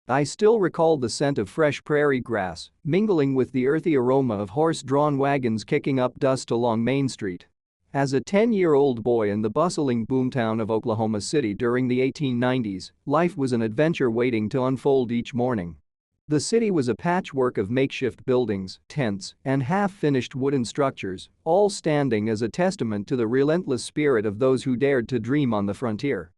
I still recall the scent of fresh prairie grass, mingling with the earthy aroma of horse-drawn wagons kicking up dust along Main Street. As a 10-year-old boy in the bustling boomtown of Oklahoma City during the 1890s, life was an adventure waiting to unfold each morning. The city was a patchwork of makeshift buildings, tents, and half-finished wooden structures, all standing as a testament to the relentless spirit of those who dared to dream on the frontier.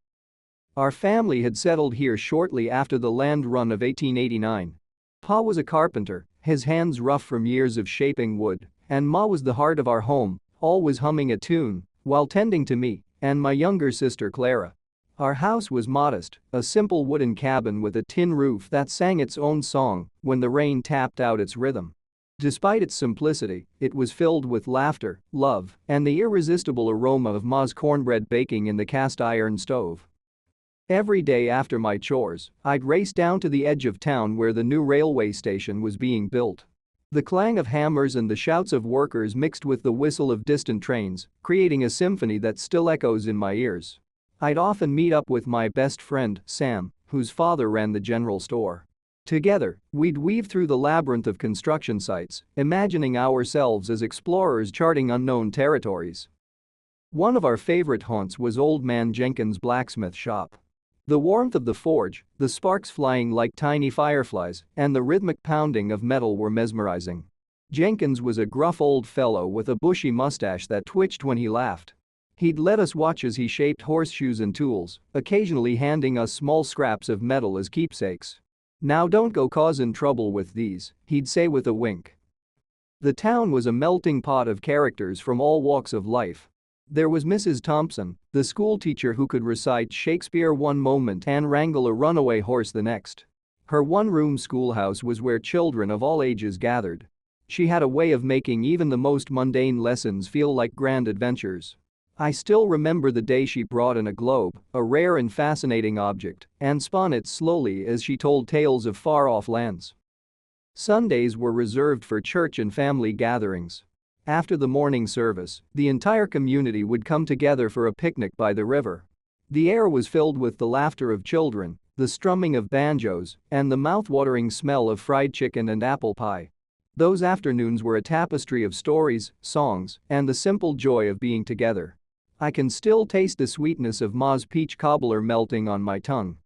Our family had settled here shortly after the land run of 1889. Pa was a carpenter, his hands rough from years of shaping wood, and Ma was the heart of our home, always humming a tune while tending to me and my younger sister Clara. Our house was modest, a simple wooden cabin with a tin roof that sang its own song when the rain tapped out its rhythm. Despite its simplicity, it was filled with laughter, love, and the irresistible aroma of Ma's cornbread baking in the cast-iron stove. Every day after my chores, I'd race down to the edge of town where the new railway station was being built. The clang of hammers and the shouts of workers mixed with the whistle of distant trains, creating a symphony that still echoes in my ears. I'd often meet up with my best friend, Sam, whose father ran the general store. Together, we'd weave through the labyrinth of construction sites, imagining ourselves as explorers charting unknown territories. One of our favorite haunts was Old Man Jenkins' blacksmith shop. The warmth of the forge, the sparks flying like tiny fireflies, and the rhythmic pounding of metal were mesmerizing. Jenkins was a gruff old fellow with a bushy mustache that twitched when he laughed. He'd let us watch as he shaped horseshoes and tools, occasionally handing us small scraps of metal as keepsakes. "Now don't go causing trouble with these," he'd say with a wink. The town was a melting pot of characters from all walks of life. There was Mrs. Thompson, the schoolteacher who could recite Shakespeare one moment and wrangle a runaway horse the next. Her one-room schoolhouse was where children of all ages gathered. She had a way of making even the most mundane lessons feel like grand adventures. I still remember the day she brought in a globe, a rare and fascinating object, and spun it slowly as she told tales of far-off lands. Sundays were reserved for church and family gatherings. After the morning service, the entire community would come together for a picnic by the river. The air was filled with the laughter of children, the strumming of banjos, and the mouth-watering smell of fried chicken and apple pie. Those afternoons were a tapestry of stories, songs, and the simple joy of being together. I can still taste the sweetness of Ma's peach cobbler melting on my tongue.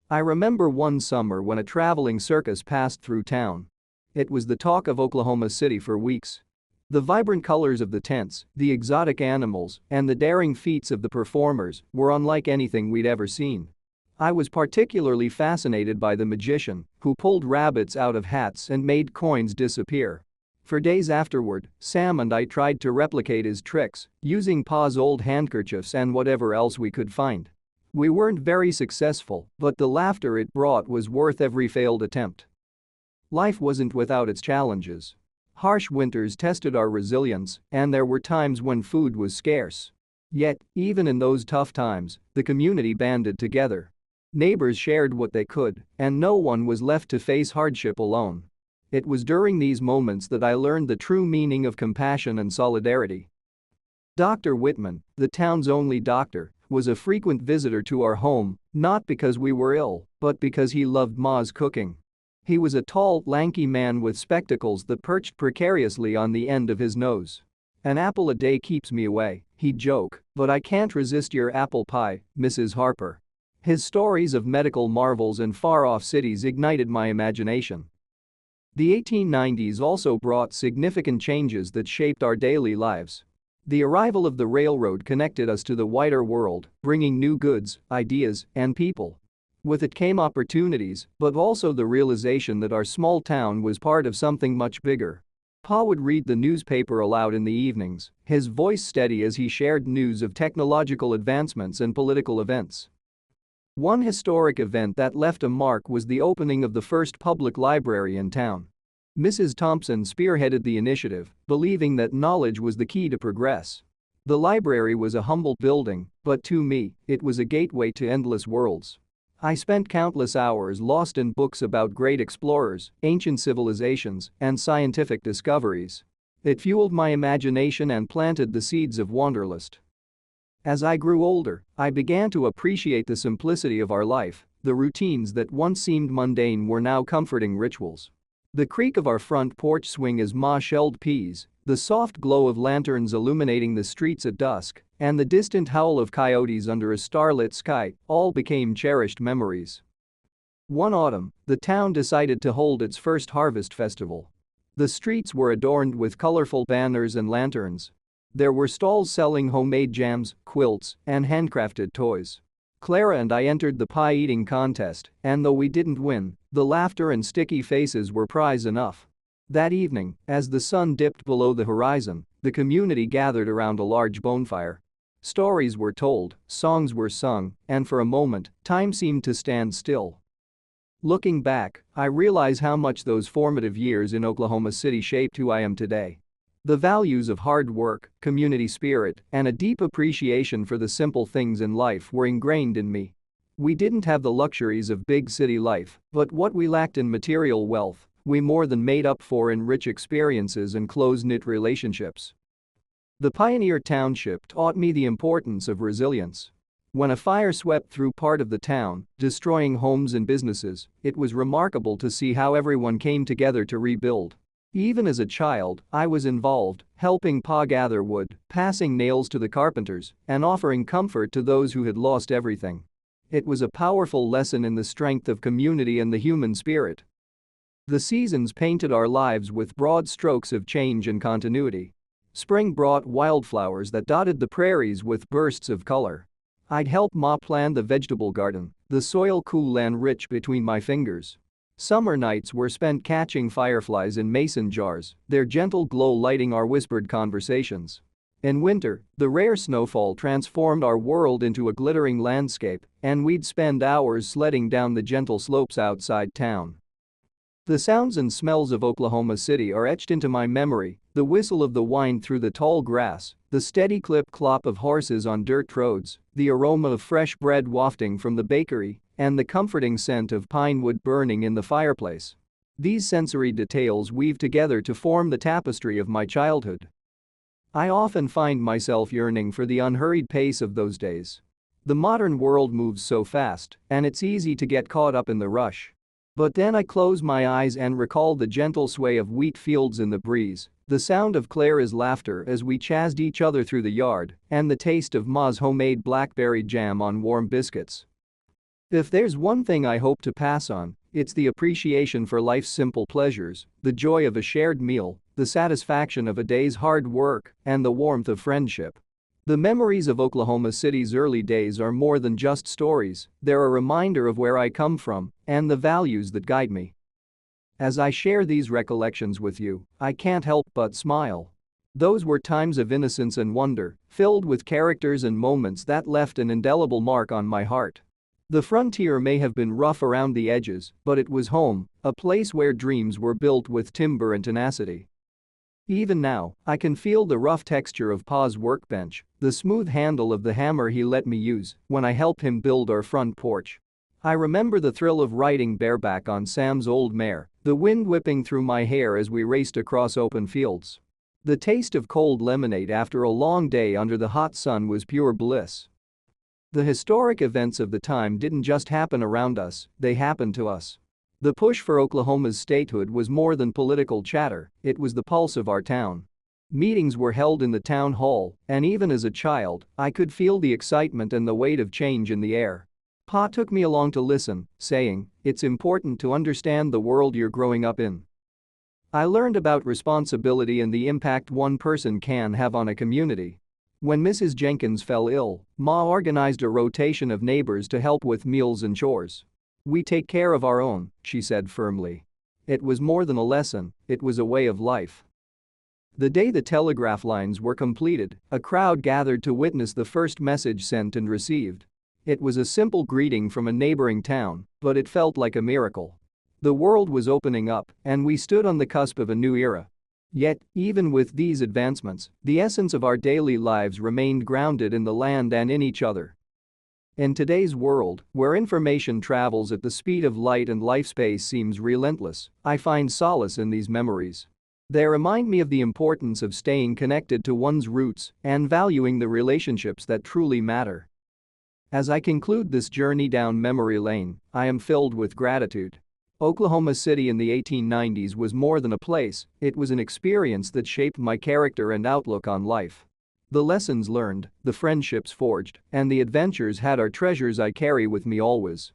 I remember one summer when a traveling circus passed through town. It was the talk of Oklahoma City for weeks. The vibrant colors of the tents, the exotic animals, and the daring feats of the performers were unlike anything we'd ever seen. I was particularly fascinated by the magician, who pulled rabbits out of hats and made coins disappear. For days afterward, Sam and I tried to replicate his tricks, using Pa's old handkerchiefs and whatever else we could find. We weren't very successful, but the laughter it brought was worth every failed attempt. Life wasn't without its challenges. Harsh winters tested our resilience, and there were times when food was scarce. Yet, even in those tough times, the community banded together. Neighbors shared what they could, and no one was left to face hardship alone. It was during these moments that I learned the true meaning of compassion and solidarity. Dr. Whitman, the town's only doctor, was a frequent visitor to our home, not because we were ill, but because he loved Ma's cooking. He was a tall, lanky man with spectacles that perched precariously on the end of his nose. "An apple a day keeps me away," he'd joke, "but I can't resist your apple pie, Mrs. Harper." His stories of medical marvels and far-off cities ignited my imagination. The 1890s also brought significant changes that shaped our daily lives. The arrival of the railroad connected us to the wider world, bringing new goods, ideas, and people. With it came opportunities, but also the realization that our small town was part of something much bigger. Pa would read the newspaper aloud in the evenings, his voice steady as he shared news of technological advancements and political events. One historic event that left a mark was the opening of the first public library in town. Mrs. Thompson spearheaded the initiative, believing that knowledge was the key to progress. The library was a humble building, but to me, it was a gateway to endless worlds. I spent countless hours lost in books about great explorers, ancient civilizations, and scientific discoveries. It fueled my imagination and planted the seeds of wanderlust. As I grew older, I began to appreciate the simplicity of our life, The routines that once seemed mundane were now comforting rituals. The creak of our front porch swing as Ma shelled peas, the soft glow of lanterns illuminating the streets at dusk, and the distant howl of coyotes under a starlit sky all became cherished memories. One autumn, the town decided to hold its first harvest festival. The streets were adorned with colorful banners and lanterns. There were stalls selling homemade jams, quilts, and handcrafted toys. Clara and I entered the pie-eating contest, and though we didn't win, the laughter and sticky faces were prize enough. That evening, as the sun dipped below the horizon, the community gathered around a large bonfire. Stories were told, songs were sung, and for a moment, time seemed to stand still. Looking back, I realize how much those formative years in Oklahoma City shaped who I am today. The values of hard work, community spirit, and a deep appreciation for the simple things in life were ingrained in me. We didn't have the luxuries of big city life, but what we lacked in material wealth, we more than made up for in rich experiences and close-knit relationships. The pioneer township taught me the importance of resilience. When a fire swept through part of the town, destroying homes and businesses, it was remarkable to see how everyone came together to rebuild. Even as a child, I was involved, helping Pa gather wood, passing nails to the carpenters, and offering comfort to those who had lost everything. It was a powerful lesson in the strength of community and the human spirit. The seasons painted our lives with broad strokes of change and continuity. Spring brought wildflowers that dotted the prairies with bursts of color. I'd help Ma plant the vegetable garden, the soil cool and rich between my fingers. Summer nights were spent catching fireflies in mason jars, their gentle glow lighting our whispered conversations. In winter, the rare snowfall transformed our world into a glittering landscape, and we'd spend hours sledding down the gentle slopes outside town. The sounds and smells of Oklahoma City are etched into my memory, the whistle of the wind through the tall grass, the steady clip-clop of horses on dirt roads, the aroma of fresh bread wafting from the bakery, and the comforting scent of pine wood burning in the fireplace. These sensory details weave together to form the tapestry of my childhood. I often find myself yearning for the unhurried pace of those days. The modern world moves so fast, and it's easy to get caught up in the rush. But then I close my eyes and recall the gentle sway of wheat fields in the breeze, the sound of Clara's laughter as we chazzed each other through the yard, and the taste of Ma's homemade blackberry jam on warm biscuits. If there's one thing I hope to pass on, it's the appreciation for life's simple pleasures, the joy of a shared meal, the satisfaction of a day's hard work, and the warmth of friendship. The memories of Oklahoma City's early days are more than just stories, they're a reminder of where I come from and the values that guide me. As I share these recollections with you, I can't help but smile. Those were times of innocence and wonder, filled with characters and moments that left an indelible mark on my heart. The frontier may have been rough around the edges, but it was home, a place where dreams were built with timber and tenacity. Even now, I can feel the rough texture of Pa's workbench, the smooth handle of the hammer he let me use when I helped him build our front porch. I remember the thrill of riding bareback on Sam's old mare, the wind whipping through my hair as we raced across open fields. The taste of cold lemonade after a long day under the hot sun was pure bliss. The historic events of the time didn't just happen around us, they happened to us. The push for Oklahoma's statehood was more than political chatter, it was the pulse of our town. Meetings were held in the town hall, and even as a child, I could feel the excitement and the weight of change in the air. Pa took me along to listen, saying, "It's important to understand the world you're growing up in." I learned about responsibility and the impact one person can have on a community. When Mrs. Jenkins fell ill, Ma organized a rotation of neighbors to help with meals and chores. "We take care of our own," she said firmly. It was more than a lesson, it was a way of life. The day the telegraph lines were completed, a crowd gathered to witness the first message sent and received. It was a simple greeting from a neighboring town, but it felt like a miracle. The world was opening up, and we stood on the cusp of a new era. Yet, even with these advancements, the essence of our daily lives remained grounded in the land and in each other. In today's world, where information travels at the speed of light and life space seems relentless, I find solace in these memories. They remind me of the importance of staying connected to one's roots and valuing the relationships that truly matter. As I conclude this journey down memory lane, I am filled with gratitude. Oklahoma City in the 1890s was more than a place, it was an experience that shaped my character and outlook on life. The lessons learned, the friendships forged, and the adventures had are treasures I carry with me always.